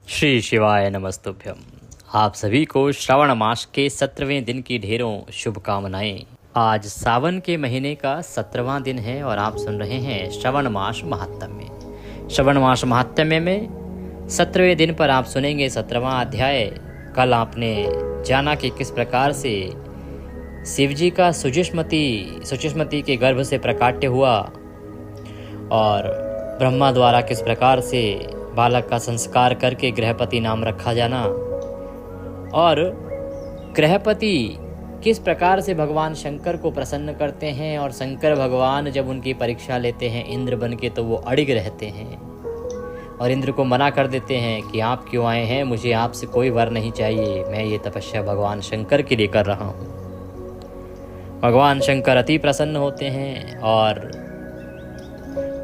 श्री शिवाय नमस्तुभ्यम। आप सभी को श्रावण मास के 17वें दिन की ढेरों शुभकामनाएं। आज सावन के महीने का 17वां दिन है और आप सुन रहे हैं श्रवण मास महात्म्य। श्रवण मास महात्म्य में 17वें दिन पर आप सुनेंगे 17वां अध्याय। कल आपने जाना कि किस प्रकार से शिव जी का सुचिस्मती के गर्भ से प्रकाट्य हुआ और ब्रह्मा द्वारा किस प्रकार से बालक का संस्कार करके गृहपति नाम रखा जाना और गृहपति किस प्रकार से भगवान शंकर को प्रसन्न करते हैं और शंकर भगवान जब उनकी परीक्षा लेते हैं इंद्र बन के तो वो अड़िग रहते हैं और इंद्र को मना कर देते हैं कि आप क्यों आए हैं, मुझे आपसे कोई वर नहीं चाहिए, मैं ये तपस्या भगवान शंकर के लिए कर रहा हूँ। भगवान शंकर अति प्रसन्न होते हैं और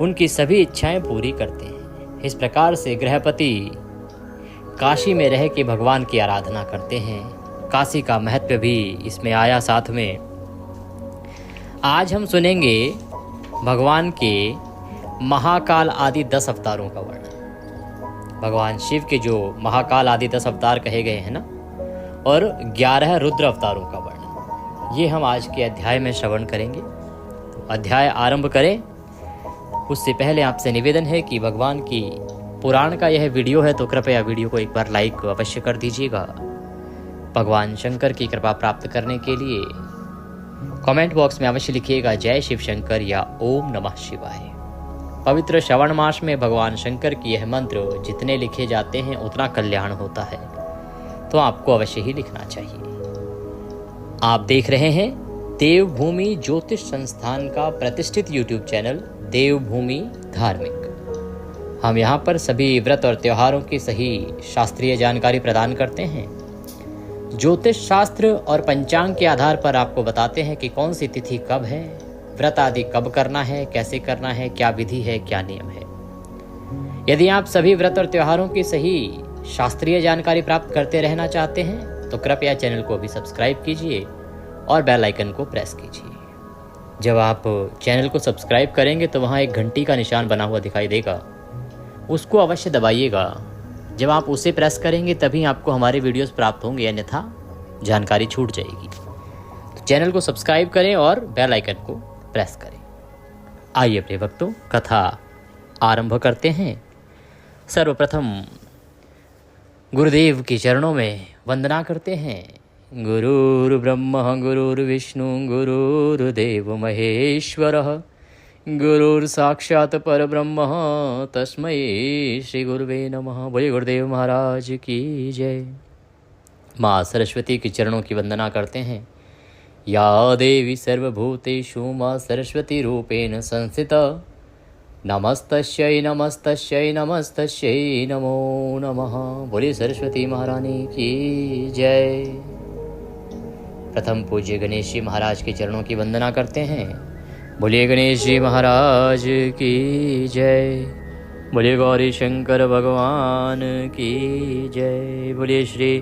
उनकी सभी इच्छाएं पूरी करते हैं। इस प्रकार से गृहपति काशी में रह के भगवान की आराधना करते हैं। काशी का महत्व भी इसमें आया साथ में। आज हम सुनेंगे भगवान के महाकाल आदि 10 अवतारों का वर्णन। भगवान शिव के जो महाकाल आदि 10 अवतार कहे गए हैं ना, और 11 रुद्र अवतारों का वर्णन, ये हम आज के अध्याय में श्रवण करेंगे। अध्याय आरंभ करें उससे पहले आपसे निवेदन है कि भगवान की पुराण का यह वीडियो है तो कृपया वीडियो को एक बार लाइक अवश्य कर दीजिएगा। भगवान शंकर की कृपा प्राप्त करने के लिए कमेंट बॉक्स में अवश्य लिखिएगा जय शिव शंकर या ओम नमः शिवाय। पवित्र श्रवण मास में भगवान शंकर की यह मंत्र जितने लिखे जाते हैं उतना कल्याण होता है, तो आपको अवश्य ही लिखना चाहिए। आप देख रहे हैं देवभूमि ज्योतिष संस्थान का प्रतिष्ठित यूट्यूब चैनल देवभूमि धार्मिक। हम यहाँ पर सभी व्रत और त्योहारों की सही शास्त्रीय जानकारी प्रदान करते हैं। ज्योतिष शास्त्र और पंचांग के आधार पर आपको बताते हैं कि कौन सी तिथि कब है, व्रत आदि कब करना है, कैसे करना है, क्या विधि है, क्या नियम है। यदि आप सभी व्रत और त्योहारों की सही शास्त्रीय जानकारी प्राप्त करते रहना चाहते हैं तो कृपया चैनल को भी सब्सक्राइब कीजिए और बेल आइकन को प्रेस कीजिए। जब आप चैनल को सब्सक्राइब करेंगे तो वहाँ एक घंटी का निशान बना हुआ दिखाई देगा, उसको अवश्य दबाइएगा। जब आप उसे प्रेस करेंगे तभी आपको हमारे वीडियोस प्राप्त होंगे, अन्यथा जानकारी छूट जाएगी। तो चैनल को सब्सक्राइब करें और बेल आइकन को प्रेस करें। आइए प्रिय भक्तों, कथा आरंभ करते हैं। सर्वप्रथम गुरुदेव के चरणों में वंदना करते हैं। गुरुर्ब्रह्मा गुरुर्विष्णु गुरुर्देव महेश्वरः गुरुर्साक्षात् परब्रह्म तस्मै श्री गुरुवे नमः। बोलिए गुरुदेव महाराज की जय। माँ सरस्वती के चरणों की वंदना करते हैं। या देवी सर्वभूतेषु माँ सरस्वती रूपेण संस्थिता नमस्तस्यै नमस्तस्यै नमस्तस्यै नमो नमः। बोलिए सरस्वती महारानी की जय। प्रथम पूज्य गणेश जी महाराज के चरणों की वंदना करते हैं। बोलिए गणेश जी महाराज की जय। बोलिए गौरी शंकर भगवान की जय। बोलिए श्री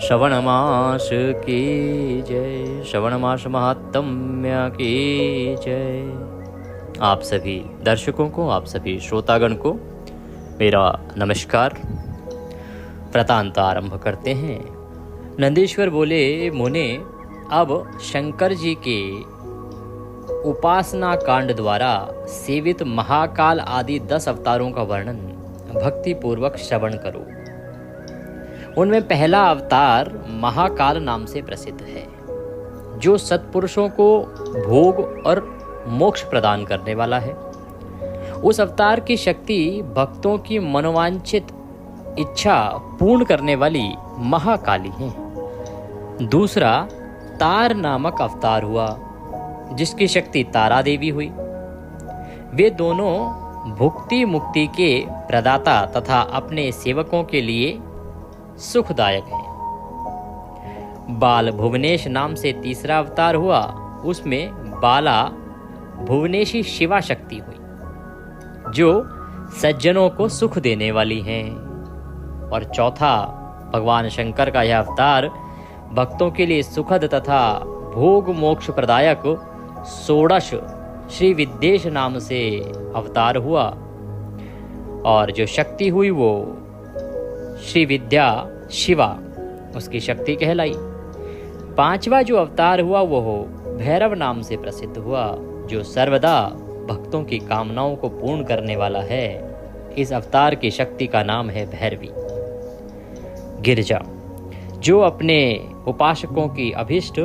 श्रवण मास की जय। श्रवण मास महात्म्य की जय। आप सभी दर्शकों को, आप सभी श्रोतागण को मेरा नमस्कार। व्रतांत आरंभ करते हैं। नंदीश्वर बोले, मुने अब शंकर जी के उपासना कांड द्वारा सेवित महाकाल आदि 10 अवतारों का वर्णन भक्ति पूर्वक श्रवण करो। उनमें पहला अवतार महाकाल नाम से प्रसिद्ध है, जो सत्पुरुषों को भोग और मोक्ष प्रदान करने वाला है। उस अवतार की शक्ति भक्तों की मनोवांछित इच्छा पूर्ण करने वाली महाकाली है। दूसरा तार नामक अवतार हुआ, जिसकी शक्ति तारा देवी हुई। वे दोनों भुक्ति मुक्ति के प्रदाता तथा अपने सेवकों के लिए सुखदायक हैं। बाल भुवनेश नाम से तीसरा अवतार हुआ, उसमें बाला भुवनेशी शिवा शक्ति हुई, जो सज्जनों को सुख देने वाली हैं। और चौथा भगवान शंकर का यह अवतार भक्तों के लिए सुखद तथा भोग मोक्ष प्रदायक षोडश श्री विद्येश नाम से अवतार हुआ। और जो शक्ति हुई वो श्री विद्या शिवा उसकी शक्ति कहलाई। पांचवा जो अवतार हुआ वो भैरव नाम से प्रसिद्ध हुआ, जो सर्वदा भक्तों की कामनाओं को पूर्ण करने वाला है। इस अवतार की शक्ति का नाम है भैरवी। गिरिजा जो अपने उपासकों की अभिष्ट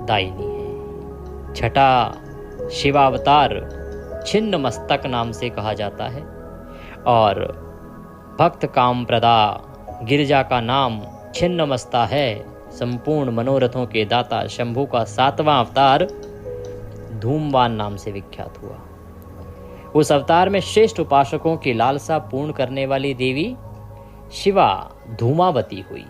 दायिनी है। छठा शिवावतार छिन्न मस्तक नाम से कहा जाता है और भक्त काम प्रदा गिरिजा का नाम छिन्न मस्ता है। संपूर्ण मनोरथों के दाता शंभु का सातवां अवतार धूमवान नाम से विख्यात हुआ। उस अवतार में श्रेष्ठ उपासकों की लालसा पूर्ण करने वाली देवी शिवा धूमावती हुई।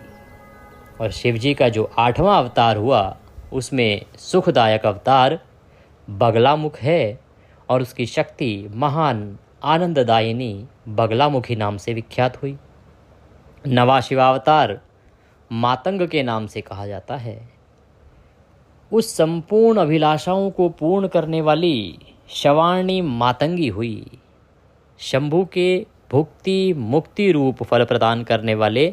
और शिवजी का जो आठवां अवतार हुआ उसमें सुखदायक अवतार बगलामुख है और उसकी शक्ति महान आनंददायिनी बगलामुखी नाम से विख्यात हुई। नवा शिवावतार मातंग के नाम से कहा जाता है। उस संपूर्ण अभिलाषाओं को पूर्ण करने वाली शवाणी मातंगी हुई। शंभु के भुक्ति मुक्ति रूप फल प्रदान करने वाले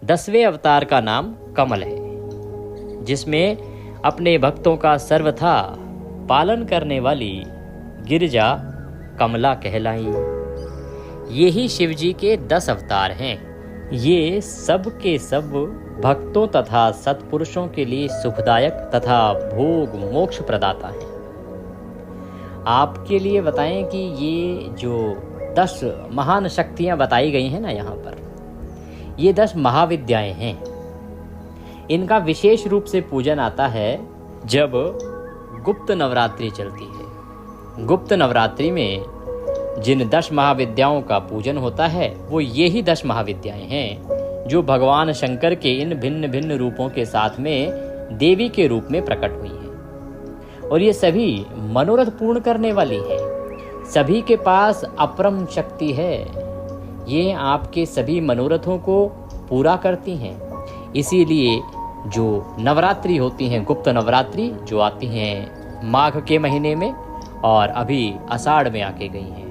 10वें अवतार का नाम कमल है, जिसमें अपने भक्तों का सर्वथा पालन करने वाली गिरिजा कमला कहलाई। ये ही शिवजी के 10 अवतार हैं। ये सब के सब भक्तों तथा सत्पुरुषों के लिए सुखदायक तथा भोग मोक्ष प्रदाता हैं। आपके लिए बताएं कि ये जो 10 महान शक्तियां बताई गई हैं ना यहाँ पर, ये 10 महाविद्याएं हैं। इनका विशेष रूप से पूजन आता है जब गुप्त नवरात्रि चलती है। गुप्त नवरात्रि में जिन 10 महाविद्याओं का पूजन होता है वो ये ही 10 महाविद्याएं हैं जो भगवान शंकर के इन भिन्न भिन्न रूपों के साथ में देवी के रूप में प्रकट हुई हैं। और ये सभी मनोरथ पूर्ण करने वाली है। सभी के पास अपरम शक्ति है। ये आपके सभी मनोरथों को पूरा करती हैं। इसीलिए जो नवरात्रि होती हैं, गुप्त नवरात्रि जो आती हैं माघ के महीने में और अभी आषाढ़ में आके गई हैं,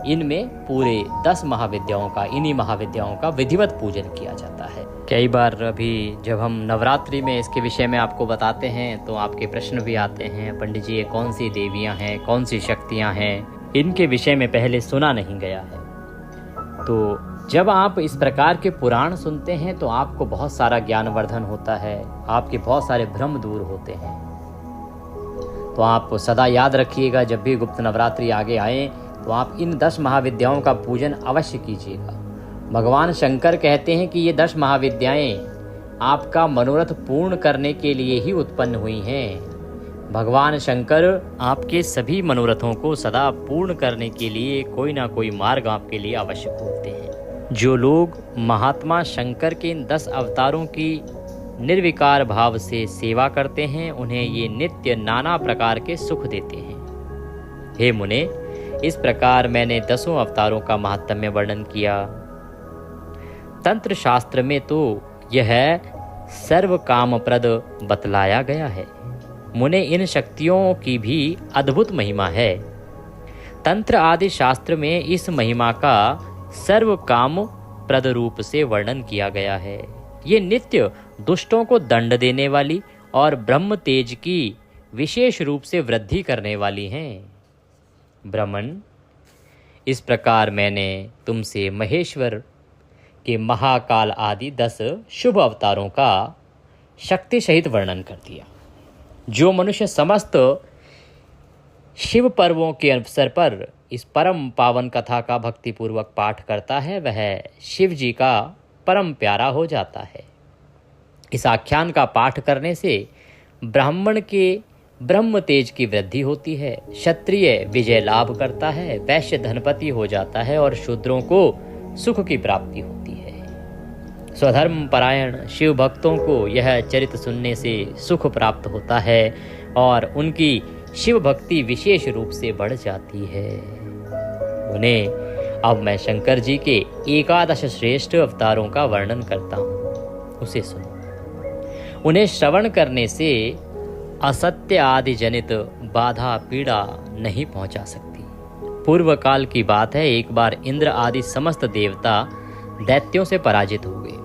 इनमें पूरे 10 महाविद्याओं का, इन्हीं महाविद्याओं का विधिवत पूजन किया जाता है। कई बार अभी जब हम नवरात्रि में इसके विषय में आपको बताते हैं तो आपके प्रश्न भी आते हैं, पंडित जी ये कौन सी देवियां हैं, कौन सी शक्तियां हैं, इनके विषय में पहले सुना नहीं गया है। तो जब आप इस प्रकार के पुराण सुनते हैं तो आपको बहुत सारा ज्ञानवर्धन होता है, आपके बहुत सारे भ्रम दूर होते हैं। तो आप सदा याद रखिएगा, जब भी गुप्त नवरात्रि आगे आए तो आप इन 10 महाविद्याओं का पूजन अवश्य कीजिएगा। भगवान शंकर कहते हैं कि ये 10 महाविद्याएं आपका मनोरथ पूर्ण करने के लिए ही उत्पन्न हुई हैं। भगवान शंकर आपके सभी मनोरथों को सदा पूर्ण करने के लिए कोई ना कोई मार्ग आपके लिए अवश्य खोलते हैं। जो लोग महात्मा शंकर के इन 10 अवतारों की निर्विकार भाव से सेवा करते हैं, उन्हें ये नित्य नाना प्रकार के सुख देते हैं। हे मुने, इस प्रकार मैंने 10 अवतारों का महात्म्य वर्णन किया। तंत्र शास्त्र में तो यह सर्व कामप्रद बतलाया गया है। मुने, इन शक्तियों की भी अद्भुत महिमा है। तंत्र आदि शास्त्र में इस महिमा का सर्व काम प्रद रूप से वर्णन किया गया है। ये नित्य दुष्टों को दंड देने वाली और ब्रह्म तेज की विशेष रूप से वृद्धि करने वाली हैं। ब्राह्मण, इस प्रकार मैंने तुमसे महेश्वर के महाकाल आदि 10 शुभ अवतारों का शक्ति सहित वर्णन कर दिया। जो मनुष्य समस्त शिव पर्वों के अवसर पर इस परम पावन कथा का भक्तिपूर्वक पाठ करता है, वह शिव जी का परम प्यारा हो जाता है। इस आख्यान का पाठ करने से ब्राह्मण के ब्रह्म तेज की वृद्धि होती है, क्षत्रिय विजय लाभ करता है, वैश्य धनपति हो जाता है और शूद्रों को सुख की प्राप्ति होती है। स्वधर्म परायण शिव भक्तों को यह चरित्र सुनने से सुख प्राप्त होता है और उनकी शिव भक्ति विशेष रूप से बढ़ जाती है। उन्हें अब मैं शंकर जी के 11 श्रेष्ठ अवतारों का वर्णन करता हूँ, उसे सुनो। उन्हें श्रवण करने से असत्य आदि जनित बाधा पीड़ा नहीं पहुंचा सकती। पूर्व काल की बात है, एक बार इंद्र आदि समस्त देवता दैत्यों से पराजित हो गए।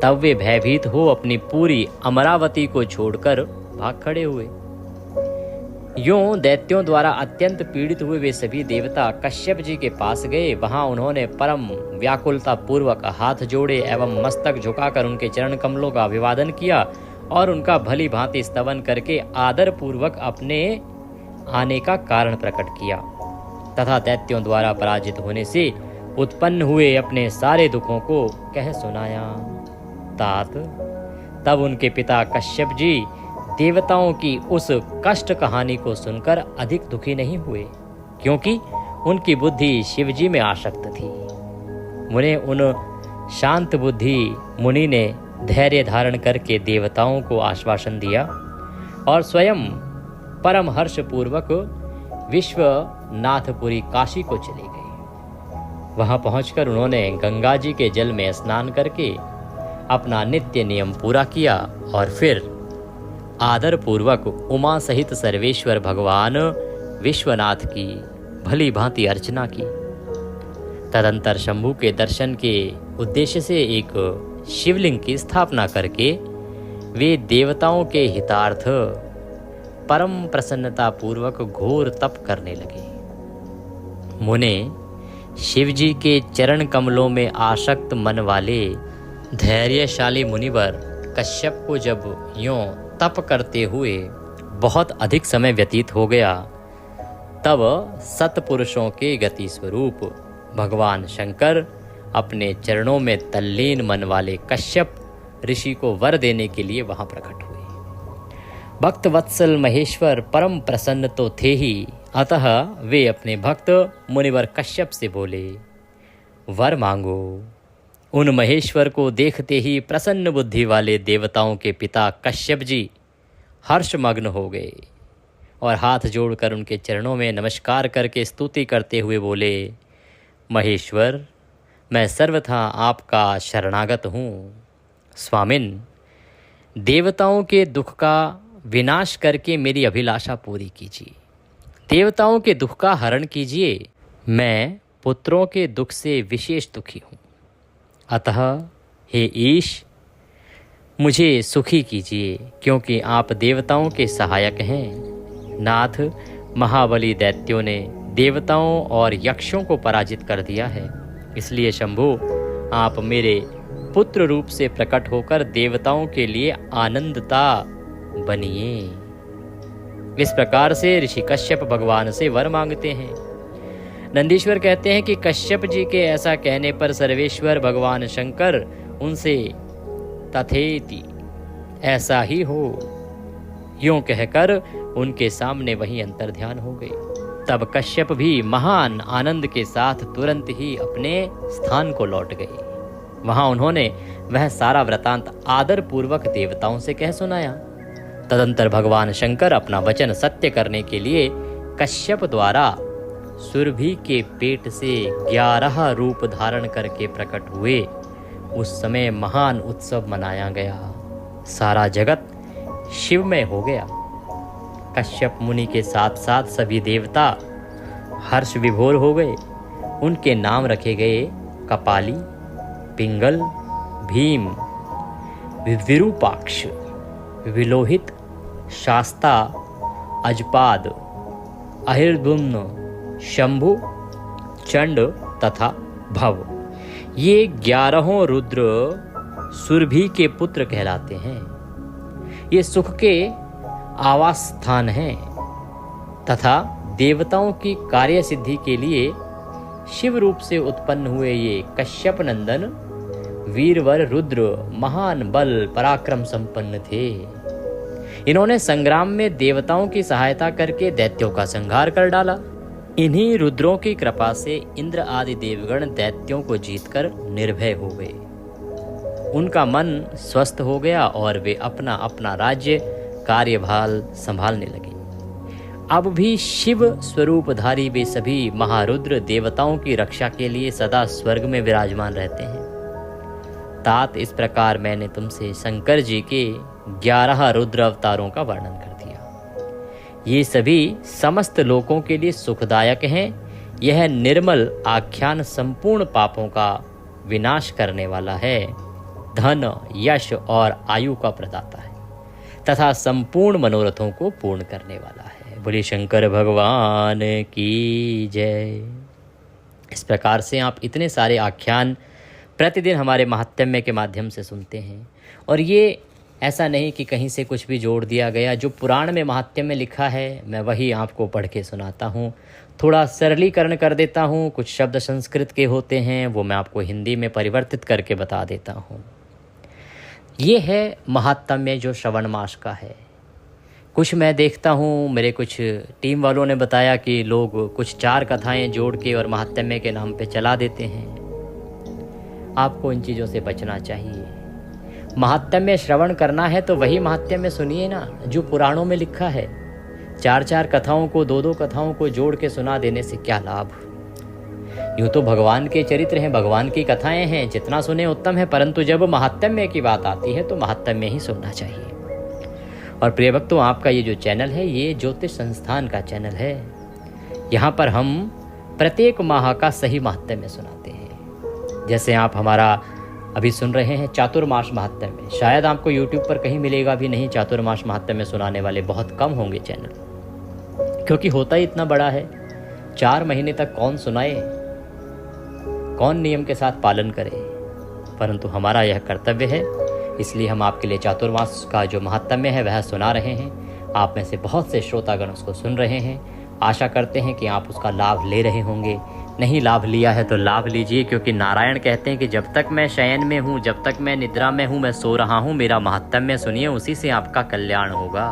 तब वे भयभीत हो अपनी पूरी अमरावती को छोड़कर भाग खड़े हुए। यूं दैत्यों द्वारा अत्यंत पीड़ित हुए वे सभी देवता कश्यप जी के पास गए। वहां उन्होंने परम व्याकुलता पूर्वक हाथ जोड़े एवं मस्तक झुकाकर उनके चरण कमलों का अभिवादन किया और उनका भली भांति स्तवन करके आदर पूर्वक अपने आने का कारण प्रकट किया तथा दैत्यों द्वारा पराजित होने से उत्पन्न हुए अपने सारे दुखों को कह सुनाया। तात तब उनके पिता कश्यप जी देवताओं की उस कष्ट कहानी को सुनकर अधिक दुखी नहीं हुए, क्योंकि उनकी बुद्धि शिवजी में आसक्त थी। उन्हें उन शांत बुद्धि मुनि ने धैर्य धारण करके देवताओं को आश्वासन दिया और स्वयं परम हर्ष पूर्वक विश्वनाथपुरी काशी को चले गए। वहां पहुंचकर उन्होंने गंगा जी के जल में स्नान करके अपना नित्य नियम पूरा किया और फिर आदर पूर्वक उमा सहित सर्वेश्वर भगवान विश्वनाथ की भली भांति अर्चना की। तदंतर शंभु के दर्शन के उद्देश्य से एक शिवलिंग की स्थापना करके वे देवताओं के हितार्थ परम प्रसन्नता पूर्वक घोर तप करने लगे। मुने शिवजी के चरण कमलों में आसक्त मन वाले धैर्यशाली मुनिवर कश्यप को जब यूं तप करते हुए बहुत अधिक समय व्यतीत हो गया, तब सत्पुरुषों के गति स्वरूप भगवान शंकर अपने चरणों में तल्लीन मन वाले कश्यप ऋषि को वर देने के लिए वहां प्रकट हुए। भक्त वत्सल महेश्वर परम प्रसन्न तो थे ही, अतः वे अपने भक्त मुनिवर कश्यप से बोले, वर मांगो। उन महेश्वर को देखते ही प्रसन्न बुद्धि वाले देवताओं के पिता कश्यप जी हर्षमग्न हो गए और हाथ जोड़कर उनके चरणों में नमस्कार करके स्तुति करते हुए बोले, महेश्वर, मैं सर्वथा आपका शरणागत हूँ। स्वामिन, देवताओं के दुख का विनाश करके मेरी अभिलाषा पूरी कीजिए। देवताओं के दुख का हरण कीजिए। मैं पुत्रों के दुख से विशेष दुखी हूँ, अतः हे ईश, मुझे सुखी कीजिए, क्योंकि आप देवताओं के सहायक हैं। नाथ, महाबली दैत्यों ने देवताओं और यक्षों को पराजित कर दिया है, इसलिए शंभु आप मेरे पुत्र रूप से प्रकट होकर देवताओं के लिए आनंदता बनिए। इस प्रकार से ऋषि कश्यप भगवान से वर मांगते हैं। नंदीश्वर कहते हैं कि कश्यप जी के ऐसा कहने पर सर्वेश्वर भगवान शंकर उनसे तथेति, ऐसा ही हो, यूं कहकर उनके सामने वही अंतर्ध्यान हो गए। तब कश्यप भी महान आनंद के साथ तुरंत ही अपने स्थान को लौट गए। वहां उन्होंने वह सारा वृतांत आदर पूर्वक देवताओं से कह सुनाया। तदंतर भगवान शंकर अपना वचन सत्य करने के लिए कश्यप द्वारा सुरभि के पेट से 11 रूप धारण करके प्रकट हुए। उस समय महान उत्सव मनाया गया। सारा जगत शिवमय हो गया। कश्यप मुनि के साथ साथ सभी देवता हर्ष विभोर हो गए। उनके नाम रखे गए कपाली, पिंगल, भीम, विरूपाक्ष, विलोहित, शास्ता, अजपाद, अहिर्दुम्न, शंभु, चंड तथा भव। ये 11 रुद्र सुरभि के पुत्र कहलाते हैं। ये सुख के आवास स्थान हैं तथा देवताओं की कार्य सिद्धि के लिए शिव रूप से उत्पन्न हुए ये कश्यप नंदन वीरवर रुद्र महान बल पराक्रम संपन्न थे। इन्होंने संग्राम में देवताओं की सहायता करके दैत्यों का संहार कर डाला। इन्हीं रुद्रों की कृपा से इंद्र आदि देवगण दैत्यों को जीतकर निर्भय हो गए। उनका मन स्वस्थ हो गया और वे अपना अपना राज्य कार्यभार संभालने लगे। अब भी शिव स्वरूपधारी वे सभी महारुद्र देवताओं की रक्षा के लिए सदा स्वर्ग में विराजमान रहते हैं। तात, इस प्रकार मैंने तुमसे शंकर जी के 11 रुद्र अवतारों का वर्णन कर दिया। ये सभी समस्त लोकों के लिए सुखदायक हैं। यह निर्मल आख्यान संपूर्ण पापों का विनाश करने वाला है, धन, यश और आयु का प्रदाता है तथा संपूर्ण मनोरथों को पूर्ण करने वाला है। बोलिए शंकर भगवान की जय। इस प्रकार से आप इतने सारे आख्यान प्रतिदिन हमारे महात्म्य के माध्यम से सुनते हैं, और ये ऐसा नहीं कि कहीं से कुछ भी जोड़ दिया गया। जो पुराण में महात्म्य में लिखा है मैं वही आपको पढ़ के सुनाता हूँ। थोड़ा सरलीकरण कर देता हूँ, कुछ शब्द संस्कृत के होते हैं वो मैं आपको हिंदी में परिवर्तित करके बता देता हूँ। ये है महात्म्य जो श्रवण मास का है। कुछ मैं देखता हूँ, मेरे कुछ टीम वालों ने बताया कि लोग कुछ 4 कथाएं जोड़ के और महात्म्य के नाम पे चला देते हैं। आपको इन चीज़ों से बचना चाहिए। महात्म्य श्रवण करना है तो वही महात्म्य सुनिए ना जो पुराणों में लिखा है। 4 कथाओं को 2 कथाओं को जोड़ के सुना देने से क्या लाभ। यूँ तो भगवान के चरित्र हैं, भगवान की कथाएं हैं, जितना सुने उत्तम है, परंतु जब महात्म्य की बात आती है तो महात्म्य ही सुनना चाहिए। और प्रिय भक्तों, आपका ये जो चैनल है ये ज्योतिष संस्थान का चैनल है। यहाँ पर हम प्रत्येक माह का सही महात्म्य सुनाते हैं। जैसे आप हमारा अभी सुन रहे हैं चातुर्मास महात्म्य, शायद आपको YouTube पर कहीं मिलेगा भी नहीं। चातुर्मास महात्म्य सुनाने वाले बहुत कम होंगे चैनल, क्योंकि होता ही इतना बड़ा है। 4 महीने तक कौन सुनाए, कौन नियम के साथ पालन करे। परंतु हमारा यह कर्तव्य है, इसलिए हम आपके लिए चातुर्मास का जो महात्म्य है वह सुना रहे हैं। आप में से बहुत से श्रोतागण उसको सुन रहे हैं। आशा करते हैं कि आप उसका लाभ ले रहे होंगे। नहीं लाभ लिया है तो लाभ लीजिए, क्योंकि नारायण कहते हैं कि जब तक मैं शयन में हूँ, जब तक मैं निद्रा में हूँ, मैं सो रहा हूँ, मेरा महात्म्य सुनिए, उसी से आपका कल्याण होगा।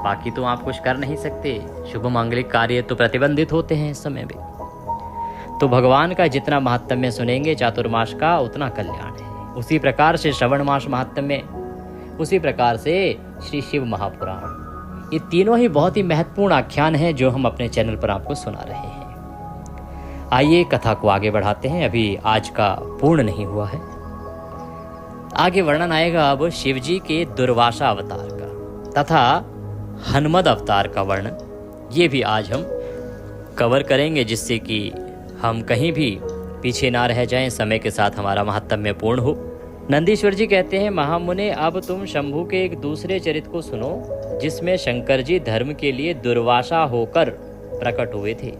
बाकी तो आप कुछ कर नहीं सकते। शुभ मांगलिक कार्य तो प्रतिबंधित होते हैं इस समय में। तो भगवान का जितना महात्म्य सुनेंगे चातुर्मास का, उतना कल्याण है। उसी प्रकार से श्रवण मास महात्म्य, उसी प्रकार से श्री शिव महापुराण, ये तीनों ही बहुत ही महत्वपूर्ण आख्यान हैं जो हम अपने चैनल पर आपको सुना रहे हैं। आइए कथा को आगे बढ़ाते हैं। अभी आज का पूर्ण नहीं हुआ है, आगे वर्णन आएगा अब शिवजी के दुर्वासा अवतार का तथा हनुमद अवतार का वर्णन। ये भी आज हम कवर करेंगे, जिससे कि हम कहीं भी पीछे ना रह जाएं, समय के साथ हमारा महात्म्य पूर्ण हो। नंदीश्वर जी कहते हैं, महामुने अब तुम शंभु के एक दूसरे चरित्र को सुनो, जिसमें शंकर जी धर्म के लिए दुर्वासा होकर प्रकट हुए थे।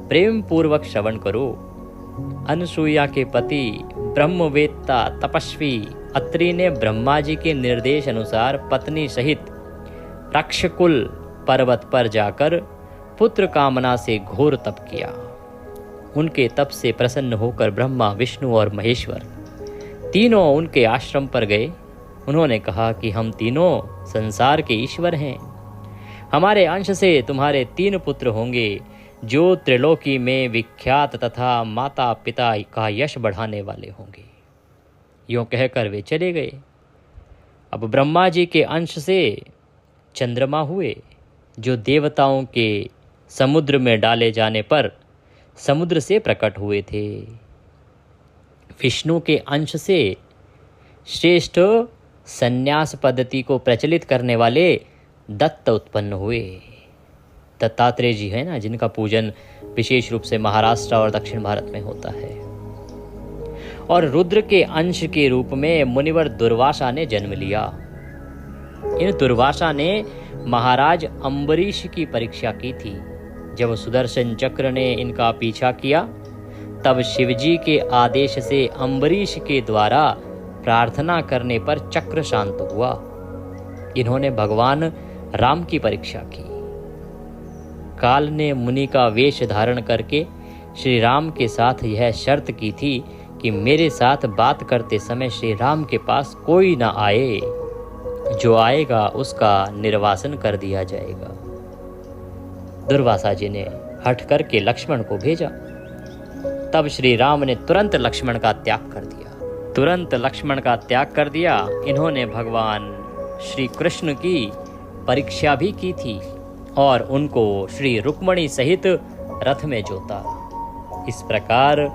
प्रेम पूर्वक श्रवण करो। अनसुईया के पति ब्रह्मवेत्ता तपस्वी अत्रि ने ब्रह्मा जी के निर्देश अनुसार पत्नी सहित रक्षकुल पर्वत पर जाकर पुत्र कामना से घोर तप किया। उनके तप से प्रसन्न होकर ब्रह्मा, विष्णु और महेश्वर तीनों उनके आश्रम पर गए। उन्होंने कहा कि हम तीनों संसार के ईश्वर हैं। हमारे अंश से तुम्हारे 3 पुत्र होंगे, जो त्रिलोकी में विख्यात तथा माता पिता का यश बढ़ाने वाले होंगे। यूँ कहकर वे चले गए। अब ब्रह्मा जी के अंश से चंद्रमा हुए, जो देवताओं के समुद्र में डाले जाने पर समुद्र से प्रकट हुए थे। विष्णु के अंश से श्रेष्ठ संन्यास पद्धति को प्रचलित करने वाले दत्त उत्पन्न हुए। दत्तात्रेय जी है ना, जिनका पूजन विशेष रूप से महाराष्ट्र और दक्षिण भारत में होता है। और रुद्र के अंश के रूप में मुनिवर दुर्वासा ने जन्म लिया। इन दुर्वासा ने महाराज अम्बरीश की परीक्षा की थी। जब सुदर्शन चक्र ने इनका पीछा किया, तब शिवजी के आदेश से अम्बरीश के द्वारा प्रार्थना करने पर चक्र शांत हुआ। इन्होंने भगवान राम की परीक्षा की। काल ने मुनि का वेश धारण करके श्री राम के साथ यह शर्त की थी कि मेरे साथ बात करते समय श्री राम के पास कोई ना आए, जो आएगा उसका निर्वासन कर दिया जाएगा। दुर्वासा जी ने हट करके लक्ष्मण को भेजा। तब श्री राम ने तुरंत लक्ष्मण का त्याग कर दिया। इन्होंने भगवान श्री कृष्ण की परीक्षा भी की थी और उनको श्री रुक्मणी सहित रथ में जोता। इस प्रकार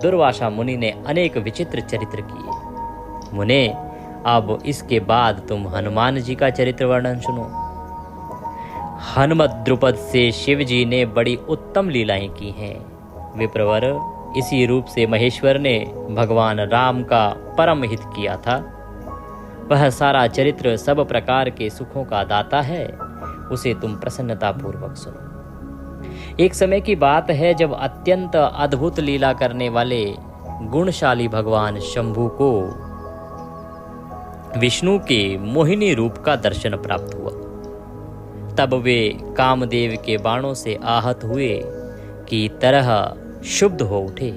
दुर्वासा मुनि ने अनेक विचित्र चरित्र किए। मुने, अब इसके बाद तुम हनुमान जी का चरित्र वर्णन सुनो। हनुमत द्रुपद से शिव जी ने बड़ी उत्तम लीलाएं की हैं। विप्रवर, इसी रूप से महेश्वर ने भगवान राम का परम हित किया था। वह सारा चरित्र सब प्रकार के सुखों का दाता है, उसे तुम प्रसन्नता पूर्वक सुनो। एक समय की बात है जब अत्यंत अद्भुत लीला करने वाले गुणशाली भगवान शंभु को विष्णु के मोहिनी रूप का दर्शन प्राप्त हुआ। तब वे कामदेव के बाणों से आहत हुए की तरह शुद्ध हो उठे।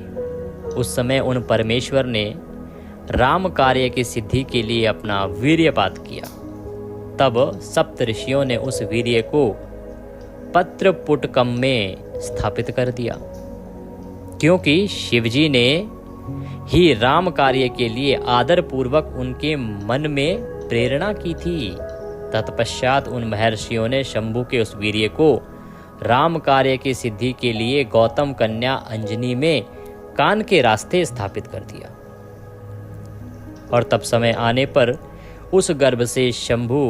उस समय उन परमेश्वर ने राम कार्य की सिद्धि के लिए अपना वीर्यपात किया। तब सप्त ऋषियों ने उस वीर्य को पत्रपुटकम में स्थापित कर दिया, क्योंकि शिवजी ने ही राम कार्य के लिए आदर पूर्वक उनके मन में प्रेरणा की थी। तत्पश्चात उन महर्षियों ने शंभु के उस वीर्य को राम कार्य की सिद्धि के लिए गौतम कन्या अंजनी में कान के रास्ते स्थापित कर दिया। और तब समय आने पर उस गर्भ से शंभु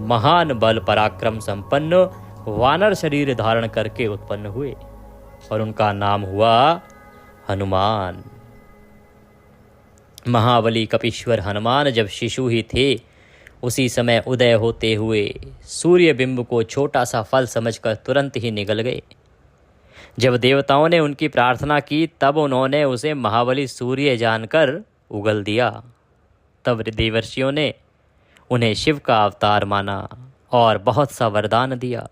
महान बल पराक्रम संपन्न वानर शरीर धारण करके उत्पन्न हुए और उनका नाम हुआ हनुमान। महाबली कपीश्वर हनुमान जब शिशु ही थे, उसी समय उदय होते हुए सूर्य बिंब को छोटा सा फल समझकर तुरंत ही निगल गए। जब देवताओं ने उनकी प्रार्थना की तब उन्होंने उसे महाबली सूर्य जानकर उगल दिया। तब देवर्षियों ने उन्हें शिव का अवतार माना और बहुत सा वरदान दिया।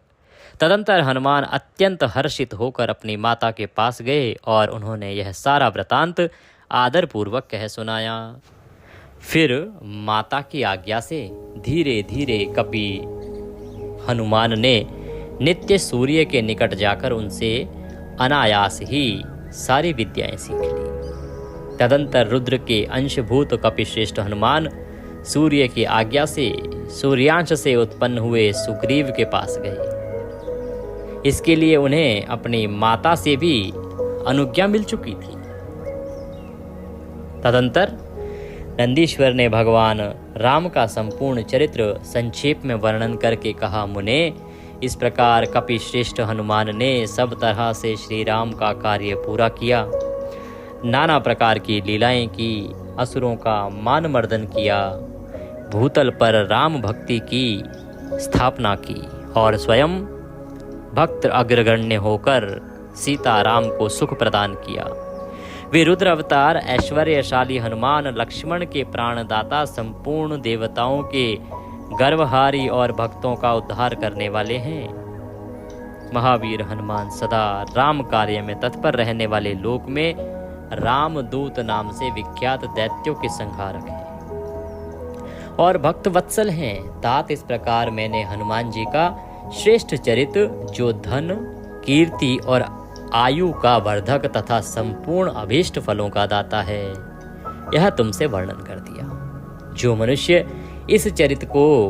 तदंतर हनुमान अत्यंत हर्षित होकर अपनी माता के पास गए और उन्होंने यह सारा वृतांत आदर पूर्वक कह सुनाया। फिर माता की आज्ञा से धीरे धीरे कपि हनुमान ने नित्य सूर्य के निकट जाकर उनसे अनायास ही सारी विद्याएं सीख ली। तदंतर रुद्र के अंशभूत कपिश्रेष्ठ हनुमान सूर्य की आज्ञा से सूर्यांश से उत्पन्न हुए सुग्रीव के पास गए। इसके लिए उन्हें अपनी माता से भी अनुज्ञा मिल चुकी थी। तदंतर नंदीश्वर ने भगवान राम का संपूर्ण चरित्र संक्षेप में वर्णन करके कहा, मुने, इस प्रकार कपिश्रेष्ठ हनुमान ने सब तरह से श्री राम का कार्य पूरा किया, नाना प्रकार की लीलाएं की, असुरों का मान मर्दन किया, भूतल पर राम भक्ति की स्थापना की और स्वयं भक्त अग्रगण्य होकर सीता राम को सुख प्रदान किया। वे रुद्र अवतार ऐश्वर्यशाली हनुमान लक्ष्मण के प्राणदाता, संपूर्ण देवताओं के गर्वहारी और भक्तों का उद्धार करने वाले हैं। महावीर हनुमान सदा राम कार्य में तत्पर रहने वाले लोक में रामदूत नाम से विख्यात दैत्यों के संहारक हैं और भक्त वत्सल हैं। तात इस प्रकार मैंने हनुमान जी का श्रेष्ठ चरित्र, जो धन, कीर्ति और आयु का वर्धक तथा संपूर्ण अभीष्ट फलों का दाता है, यह तुमसे वर्णन कर दिया। जो मनुष्य इस चरित्र को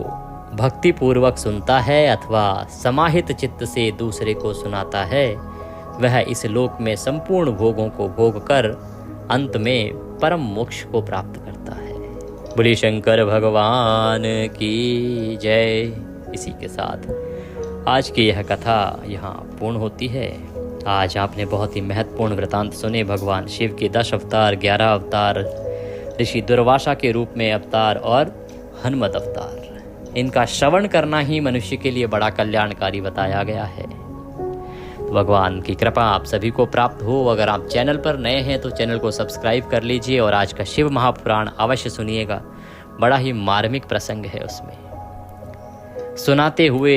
भक्ति पूर्वक सुनता है अथवा समाहित चित्त से दूसरे को सुनाता है, वह इस लोक में संपूर्ण भोगों को भोग कर अंत में परम मोक्ष को प्राप्त करता है। बोले शंकर भगवान की जय। इसी के साथ आज की यह कथा यहाँ पूर्ण होती है। आज आपने बहुत ही महत्वपूर्ण वृतांत सुने। भगवान शिव के 10 अवतार, 11 अवतार, ऋषि दुर्वासा के रूप में अवतार और हनुमत अवतार, इनका श्रवण करना ही मनुष्य के लिए बड़ा कल्याणकारी बताया गया है। तो भगवान की कृपा आप सभी को प्राप्त हो। अगर आप चैनल पर नए हैं तो चैनल को सब्सक्राइब कर लीजिए और आज का शिव महापुराण अवश्य सुनिएगा। बड़ा ही मार्मिक प्रसंग है, उसमें सुनाते हुए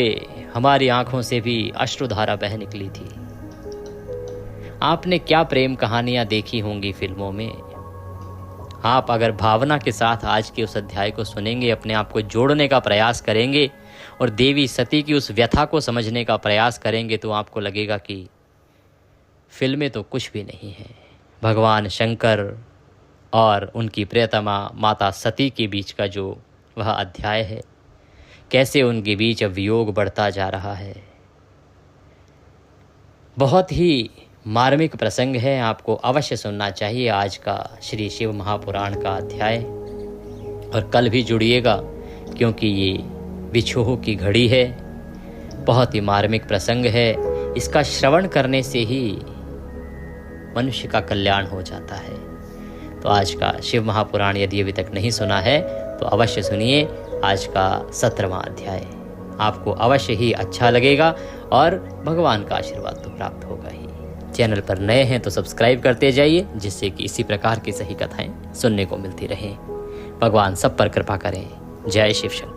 हमारी आंखों से भी अश्रुधारा बह निकली थी। आपने क्या प्रेम कहानियां देखी होंगी फिल्मों में। आप अगर भावना के साथ आज के उस अध्याय को सुनेंगे, अपने आप को जोड़ने का प्रयास करेंगे और देवी सती की उस व्यथा को समझने का प्रयास करेंगे, तो आपको लगेगा कि फिल्में तो कुछ भी नहीं है। भगवान शंकर और उनकी प्रियतमा माता सती के बीच का जो वह अध्याय है, कैसे उनके बीच अब वियोग बढ़ता जा रहा है, बहुत ही मार्मिक प्रसंग है। आपको अवश्य सुनना चाहिए आज का श्री शिव महापुराण का अध्याय। और कल भी जुड़िएगा, क्योंकि ये बिछोह की घड़ी है, बहुत ही मार्मिक प्रसंग है। इसका श्रवण करने से ही मनुष्य का कल्याण हो जाता है। तो आज का शिव महापुराण यदि अभी तक नहीं सुना है तो अवश्य सुनिए। आज का 17वां अध्याय आपको अवश्य ही अच्छा लगेगा और भगवान का आशीर्वाद तो प्राप्त होगा ही। चैनल पर नए हैं तो सब्सक्राइब करते जाइए, जिससे कि इसी प्रकार की सही कथाएं सुनने को मिलती रहें। भगवान सब पर कृपा करें। जय शिव शंकर।